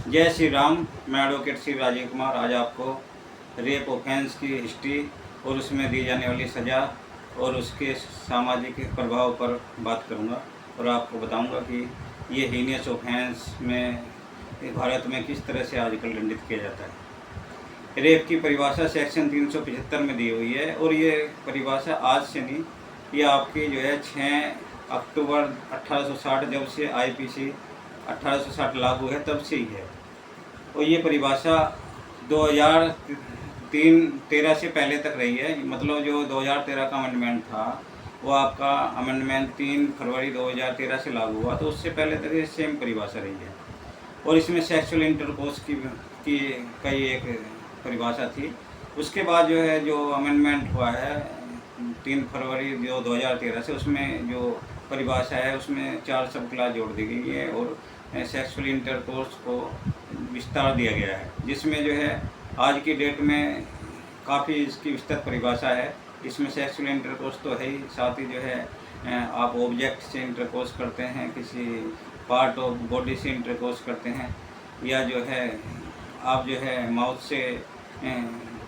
जय श्री राम। मैं एडवोकेट श्री राजीव कुमार आज आपको रेप ऑफेंस की हिस्ट्री और उसमें दी जाने वाली सज़ा और उसके सामाजिक प्रभाव पर बात करूंगा और आपको बताऊंगा कि ये हीनियस ऑफेंस में भारत में किस तरह से आजकल दंडित किया जाता है। रेप की परिभाषा सेक्शन 375 में दी हुई है और ये परिभाषा आज से नहीं, ये आपकी जो है 6 अक्टूबर 1860 जब से IPC 1860 लागू है तब से ही है। और ये परिभाषा 2013 से पहले तक रही है। मतलब जो 2013 का अमेंडमेंट था वो आपका अमेंडमेंट 3 फरवरी 2013 से लागू हुआ, तो उससे पहले तक ये सेम परिभाषा रही है। और इसमें सेक्सुअल इंटरकोर्स की कई एक परिभाषा थी। उसके बाद जो है जो अमेंडमेंट हुआ है 3 फरवरी 2013 से, उसमें जो परिभाषा है उसमें 4 सब क्लास जोड़ दी गई है और सेक्सुअल इंटरकोर्स को विस्तार दिया गया है, जिसमें जो है आज की डेट में काफ़ी इसकी विस्तृत परिभाषा है। इसमें सेक्सुअल इंटरकोर्स तो है ही, साथ ही जो है आप ऑब्जेक्ट से इंटरकोर्स करते हैं, किसी पार्ट ऑफ बॉडी से इंटरकोर्स करते हैं, या जो है आप जो है माउथ से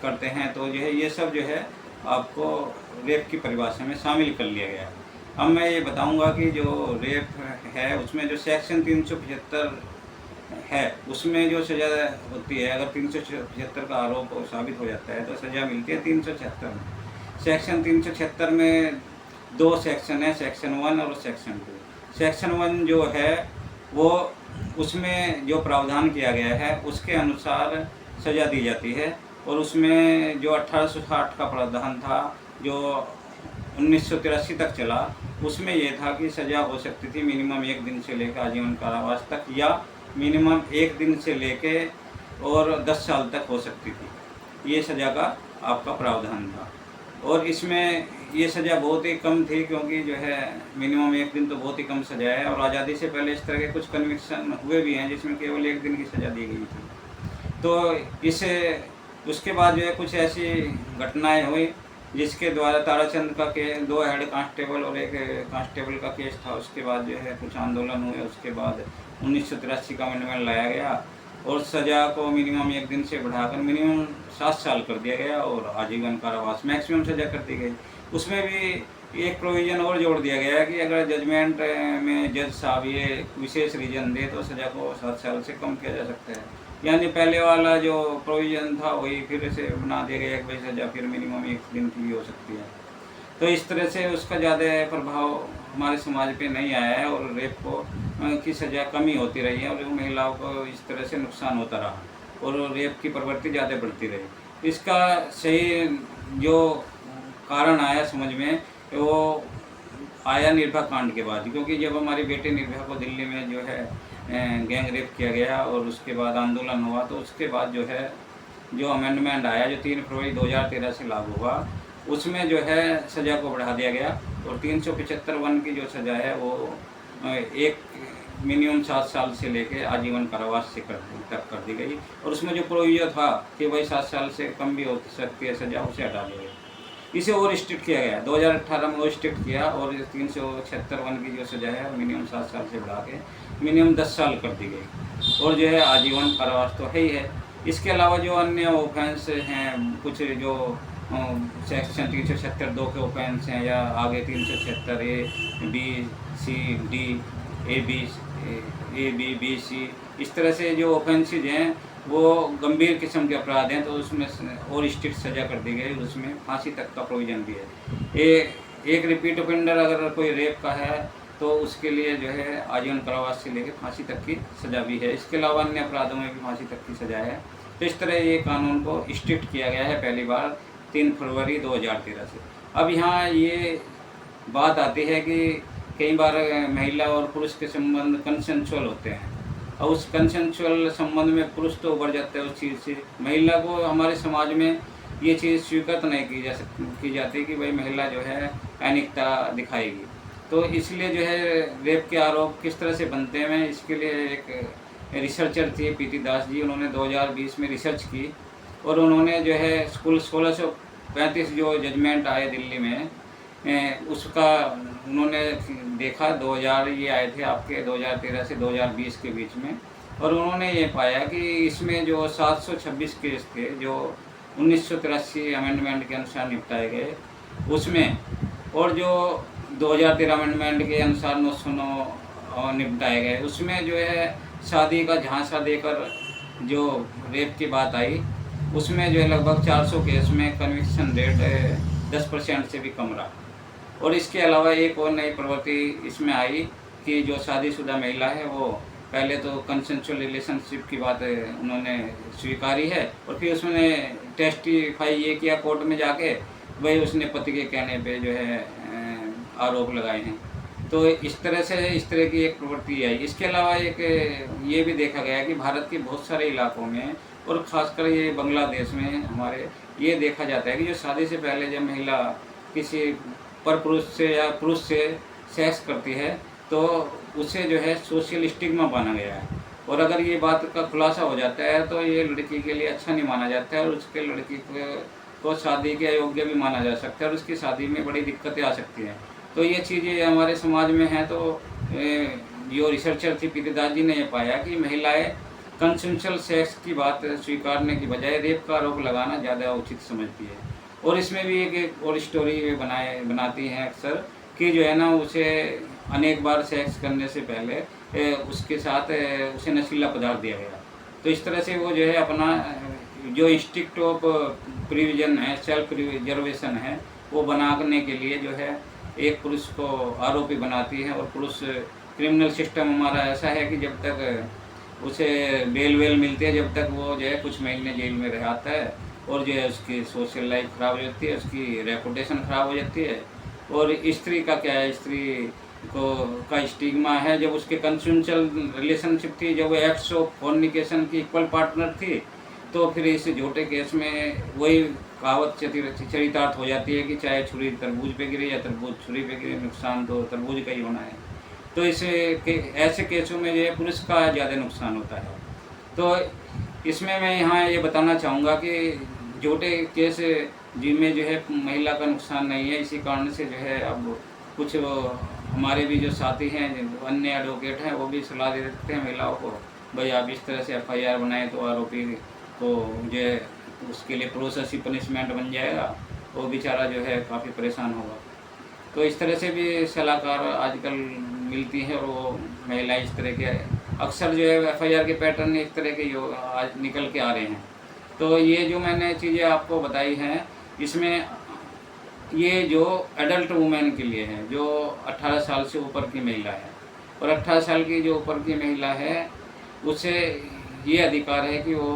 करते हैं, तो जो है ये सब जो है आपको रेप की परिभाषा में शामिल कर लिया गया है। अब मैं ये बताऊंगा कि जो रेप है उसमें जो सेक्शन 375 है उसमें जो सज़ा होती है, अगर 376 का आरोप साबित हो जाता है तो सज़ा मिलती है 376 में। सेक्शन 376 में 2 सेक्शन है, सेक्शन 1 और सेक्शन 2। सेक्शन 1 जो है वो उसमें जो प्रावधान किया गया है उसके अनुसार सज़ा दी जाती है। और उसमें जो 1860 का प्रावधान था जो 1983 तक चला, उसमें यह था कि सज़ा हो सकती थी मिनिमम 1 दिन से लेकर आजीवन कारावास तक, या मिनिमम 1 दिन से लेके और 10 साल तक हो सकती थी। ये सज़ा का आपका प्रावधान था। और इसमें ये सज़ा बहुत ही कम थी, क्योंकि जो है मिनिमम 1 दिन तो बहुत ही कम सज़ा है। और आज़ादी से पहले इस तरह के कुछ कन्विक्शन हुए भी हैं जिसमें केवल 1 दिन की सज़ा दी गई थी। तो इसे उसके बाद जो है कुछ ऐसी घटनाएं हुई जिसके द्वारा ताराचंद का के 2 हेड कांस्टेबल और 1 कांस्टेबल का केस था। उसके बाद जो है कुछ आंदोलन हुए, उसके बाद 1983 का अमेंडमेंट लाया गया और सज़ा को मिनिमम 1 दिन से बढ़ाकर मिनिमम 7 साल कर दिया गया और आजीवन कारावास मैक्सिमम सज़ा कर दी गई। उसमें भी एक प्रोविज़न और जोड़ दिया गया कि अगर जजमेंट में जज साहब ये विशेष रीजन दे तो सज़ा को 7 साल से कम किया जा सकता है। यानी पहले वाला जो प्रोविज़न था वही फिर से बना दिया गया कि भाई सज़ा फिर मिनिमम 1 दिन की भी हो सकती है। तो इस तरह से उसका ज़्यादा प्रभाव हमारे समाज पे नहीं आया है और रेप को की सज़ा कम ही होती रही है और महिलाओं को इस तरह से नुकसान होता रहा और रेप की प्रवृत्ति ज़्यादा बढ़ती रही। इसका सही जो कारण आया समझ में वो आया निर्भया कांड के बाद, क्योंकि जब हमारी बेटी निर्भया को दिल्ली में जो है गैंग रेप किया गया और उसके बाद आंदोलन हुआ, तो उसके बाद जो है जो अमेंडमेंट आया जो 3 फरवरी 2013 से लागू हुआ, उसमें जो है सज़ा को बढ़ा दिया गया और 375(1) की जो सज़ा है वो एक मिनिमम 7 साल से लेके आजीवन कारावास से तक कर दी गई। और उसमें जो प्रोविजन था कि भाई 7 साल से कम भी हो सकती है सज़ा, उसे हटा दिया गया। इसे और स्ट्रिक्ट किया गया 2018 में, और स्ट्रिक्ट किया और 376(1) की जो सज़ा है मिनिमम 7 साल से बढ़ा के मिनिमम 10 साल कर दी गई और जो है आजीवन कारावास तो है ही है। इसके अलावा जो अन्य ऑफेंस हैं, कुछ जो सेक्शन 376(2) के ऑफेंस हैं या आगे 376(A), B, C, D, A, B, B, C, इस तरह से जो ऑफेंसेज हैं वो गंभीर किस्म के अपराध हैं, तो उसमें और स्ट्रिक्ट सज़ा कर दी गई। उसमें फांसी तक का प्रोविज़न भी है। एक रिपीट ऑफेंडर अगर कोई रेप का है तो उसके लिए जो है आजीवन कारावास से लेकर फांसी तक की सज़ा भी है। इसके अलावा अन्य अपराधों में भी फांसी तक की सज़ा है। तो इस तरह ये कानून को स्ट्रिक्ट किया गया है पहली बार 3 फरवरी 2013 से। अब यहाँ ये बात आती है कि कई बार महिला और पुरुष के संबंध कंसेंसुअल होते हैं और उस कंसेंसुअल संबंध में पुरुष तो उभर जाता है उस चीज़ से। महिला को हमारे समाज में ये चीज़ स्वीकृत नहीं की जाती कि भाई महिला जो है अनिकता दिखाएगी। तो इसलिए जो है रेप के आरोप किस तरह से बनते हैं, इसके लिए एक रिसर्चर थे PT दास जी, उन्होंने 2020 में रिसर्च की और उन्होंने जो है कुल 1635 जो जजमेंट आए दिल्ली में उसका उन्होंने देखा। 2000 ये आए थे आपके 2013 से 2020 के बीच में, और उन्होंने ये पाया कि इसमें जो 726 केस थे जो 1983 अमेंडमेंट के अनुसार निपटाए गए उसमें, और जो 2013 अमेंडमेंट के अनुसार 909 निपटाए गए उसमें जो है शादी का झांसा देकर जो रेप की बात आई उसमें जो है लगभग 400 केस में कन्विक्शन रेट 10% से भी कम रहा। और इसके अलावा एक और नई प्रवृत्ति इसमें आई कि जो शादीशुदा महिला है वो पहले तो कंसेंसुअल रिलेशनशिप की बात उन्होंने स्वीकारी है, और फिर उसने टेस्टिफाई ये किया कोर्ट में जाके भाई उसने पति के कहने पे जो है आरोप लगाए हैं। तो इस तरह की एक प्रवृत्ति आई। इसके अलावा एक ये भी देखा गया है कि भारत के बहुत सारे इलाकों में और ख़ासकर ये बांग्लादेश में हमारे ये देखा जाता है कि जो शादी से पहले जब महिला किसी पर पुरुष से या पुरुष से सेक्स करती है तो उसे जो है सोशल स्टिग्मा माना गया है, और अगर ये बात का खुलासा हो जाता है तो ये लड़की के लिए अच्छा नहीं माना जाता है और उसके लड़की को शादी के अयोग्य भी माना जा सकता है और उसकी शादी में बड़ी दिक्कतें आ सकती हैं। तो ये चीज़ें हमारे समाज में हैं। तो जो रिसर्चर थी प्रीति दास जी ने ये पाया कि महिलाएं कंसेंशुअल सेक्स की बात स्वीकारने की बजाय रेप का आरोप लगाना ज़्यादा उचित समझती है। और इसमें भी एक और स्टोरी बनाती हैं अक्सर कि जो है ना उसे अनेक बार सेक्स करने से पहले उसके साथ उसे नशीला पदार्थ दिया गया। तो इस तरह से वो जो है अपना जो इंस्टिंक्ट ऑफ प्रिविजन है, सेल्फ प्रिजर्वेशन है, वो बनाने के लिए जो है एक पुरुष को आरोपी बनाती है। और पुरुष क्रिमिनल सिस्टम हमारा ऐसा है कि जब तक उसे बेल वेल मिलती है जब तक वो जो है कुछ महीने जेल में रहता है, और जो है उसकी सोशल लाइफ ख़राब हो जाती है, उसकी रेपुटेशन ख़राब हो जाती है। और स्त्री का क्या है, स्त्री का स्टिग्मा है। जब उसके कंसेंशुअल रिलेशनशिप थी, जब वो एक्ट्स ऑफ फॉर्निकेशन की इक्वल पार्टनर थी, तो फिर इस झूठे केस में वही कहावत चरितार्थ हो जाती है कि चाहे छुरी तरबूज पे गिरे या तरबूज छुरी पे गिरे, नुकसान तो तरबूज का ही होना है। तो ऐसे केसों में जो है पुरुष का ज़्यादा नुकसान होता है। तो इसमें मैं यहाँ ये बताना चाहूँगा कि झूठे केस जिनमें जो है महिला का नुकसान नहीं है, इसी कारण से जो है अब कुछ हमारे भी जो साथी हैं अन्य एडवोकेट हैं वो भी सलाह दे देते हैं महिलाओं को, भाई आप इस तरह से FIR बनाएं तो आरोपी को जो है उसके लिए प्रोसेसिव पनिशमेंट बन जाएगा, वो बेचारा जो है काफ़ी परेशान होगा। तो इस तरह से भी सलाहकार आजकल मिलती है, और वो महिलाएं इस तरह के अक्सर जो है FIR के पैटर्न इस तरह के आज निकल के आ रहे हैं। तो ये जो मैंने चीज़ें आपको बताई हैं इसमें ये जो एडल्ट वुमेन के लिए है, जो 18 साल से ऊपर की महिला है, और 18 साल की जो ऊपर की महिला है उसे ये अधिकार है कि वो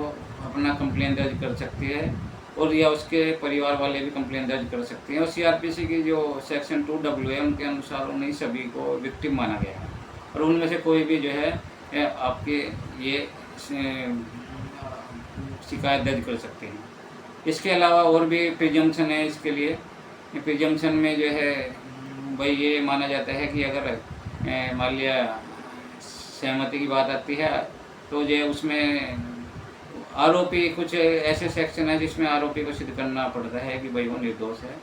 अपना कंप्लेन दर्ज कर सकती है, और या उसके परिवार वाले भी कंप्लेन दर्ज कर सकते हैं। और CRPC की जो सेक्शन 2W है उनके अनुसार उन्हीं सभी को विक्टिम माना गया है, और उनमें से कोई भी जो है आपके ये शिकायत दर्ज कर सकते हैं। इसके अलावा और भी प्रिजम्पशन है इसके लिए। प्रिजम्पशन में जो है भाई ये माना जाता है कि अगर मान लिया सहमति की बात आती है तो जो है उसमें आरोपी कुछ ऐसे सेक्शन है जिसमें आरोपी को सिद्ध करना पड़ता है कि भाई वो निर्दोष है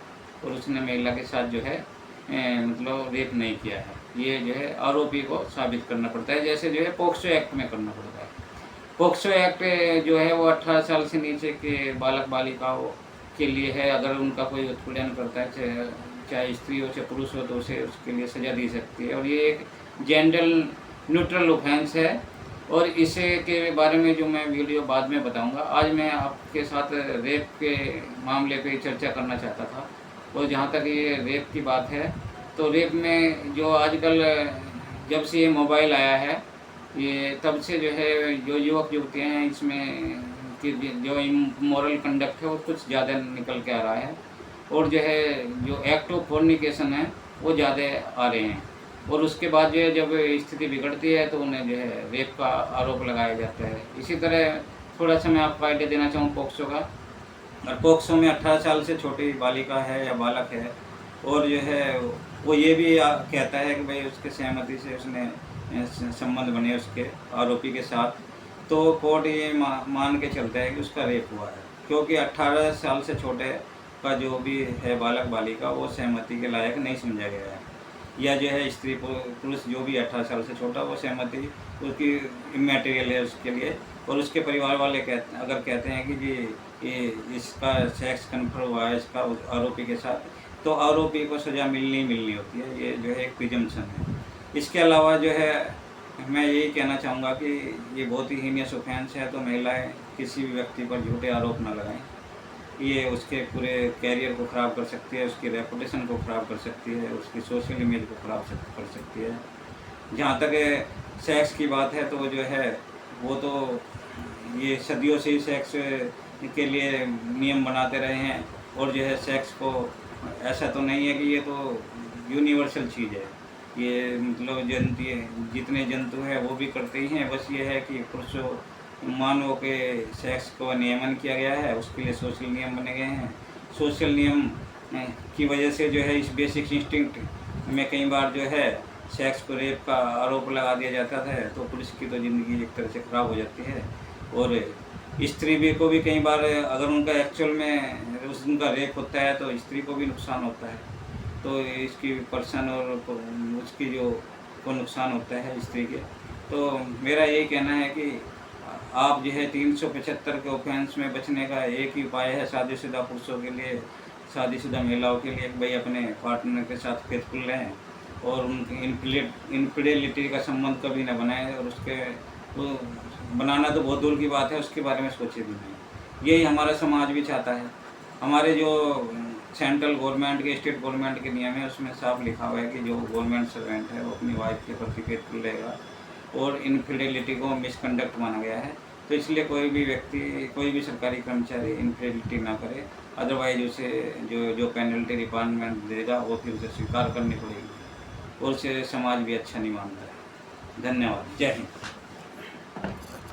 और उसने महिला के साथ जो है मतलब रेप नहीं किया है। ये जो है आरोपी को साबित करना पड़ता है, जैसे जो है पोक्सो एक्ट में करना पड़ता है। पोक्सो एक्ट जो है वो 18 साल से नीचे के बालक बालिकाओं के लिए है। अगर उनका कोई उत्पीड़न करता है, चाहे स्त्री हो चाहे पुरुष हो, तो उसे उसके लिए सज़ा दी सकती है। और ये एक जेंडर न्यूट्रल ऑफेंस है, और इसे के बारे में जो मैं वीडियो बाद में बताऊंगा। आज मैं आपके साथ रेप के मामले पे चर्चा करना चाहता था। और जहाँ तक ये रेप की बात है, तो रेप में जो आजकल जब से ये मोबाइल आया है, ये तब से जो है जो युवक युवतियाँ हैं इसमें कि जो इमोरल कंडक्ट है वो कुछ ज़्यादा निकल के आ रहा है, और जो है जो एक्ट ऑफ फॉर्निकेशन है वो ज़्यादा आ रहे हैं। और उसके बाद जो है जब स्थिति बिगड़ती है तो उन्हें जो है रेप का आरोप लगाया जाता है। इसी तरह थोड़ा सा मैं आपको आइडिया देना चाहूँ पोक्सो का। और पोक्सो में 18 साल से छोटी बालिका है या बालक है, और जो है वो ये भी कहता है कि भाई उसके सहमति से उसने संबंध बने उसके आरोपी के साथ, तो कोर्ट ये मान के चलता है कि उसका रेप हुआ है, क्योंकि 18 साल से छोटे का जो भी है बालक बालिका वो सहमति के लायक नहीं समझा गया है। या जो है स्त्री पुरुष जो भी 18 साल से छोटा, वो सहमति उसकी इमैटेरियल है उसके लिए। और उसके परिवार वाले अगर कहते हैं कि जी ये इसका सेक्स कन्फर्म हुआ है इसका आरोपी के साथ, तो आरोपी को सज़ा मिलनी होती है। ये जो है एक प्रिजम्पशन है। इसके अलावा जो है मैं यही कहना चाहूँगा कि ये बहुत ही हीनियस ऑफेंस है, तो महिलाएं किसी भी व्यक्ति पर झूठे आरोप न लगाएं। ये उसके पूरे कैरियर को ख़राब कर सकती है, उसकी रेपुटेशन को ख़राब कर सकती है, उसकी सोशल इमेज को ख़राब कर सकती है। जहाँ तक सेक्स की बात है तो जो है वो तो ये सदियों से ही सेक्स के लिए नियम बनाते रहे हैं। और जो है सेक्स को ऐसा तो नहीं है कि ये तो यूनिवर्सल चीज़ है, ये मतलब जितने जंतु हैं वो भी करते ही हैं। बस ये है कि पुरुषों मानवों के सेक्स को नियमन किया गया है, उसके लिए सोशल नियम बने गए हैं। सोशल नियम की वजह से जो है इस बेसिक इंस्टिंक्ट में कई बार जो है सेक्स को रेप का आरोप लगा दिया जाता है, तो पुलिस की तो ज़िंदगी एक तरह से ख़राब हो जाती है। और स्त्री भी को भी कई बार अगर उनका एक्चुअल में उनका रेप होता है तो स्त्री को भी नुकसान होता है, तो इसकी पर्सन और उसकी जो को नुकसान होता है स्त्री के। तो मेरा यही कहना है कि आप जो है 375 के ऑफेंस में बचने का एक ही उपाय है शादीशुदा पुरुषों के लिए, शादीशुदा महिलाओं के लिए, भाई अपने पार्टनर के साथ फेथफुल रहें और उनकी इनफिडेलिटी का संबंध कभी ना बनाएं। और उसके तो बनाना तो बहुत दूर की बात है, उसके बारे में सोचे भी नहीं। यही हमारा समाज भी चाहता है। हमारे जो सेंट्रल गवर्नमेंट के स्टेट गवर्नमेंट के नियम है उसमें साफ लिखा हुआ है कि जो गवर्नमेंट सर्वेंट है वो अपनी वाइफ के प्रति फेथफुल रहेगा, और इनफिडेलिटी को मिसकंडक्ट माना गया है। तो इसलिए कोई भी व्यक्ति, कोई भी सरकारी कर्मचारी इनफिडेलिटी ना करे, अदरवाइज उसे जो पेनल्टी डिपार्टमेंट देगा वो फिर उसे स्वीकार करनी पड़ेगी, और उसे समाज भी अच्छा नहीं मानता है। धन्यवाद। जय हिंद।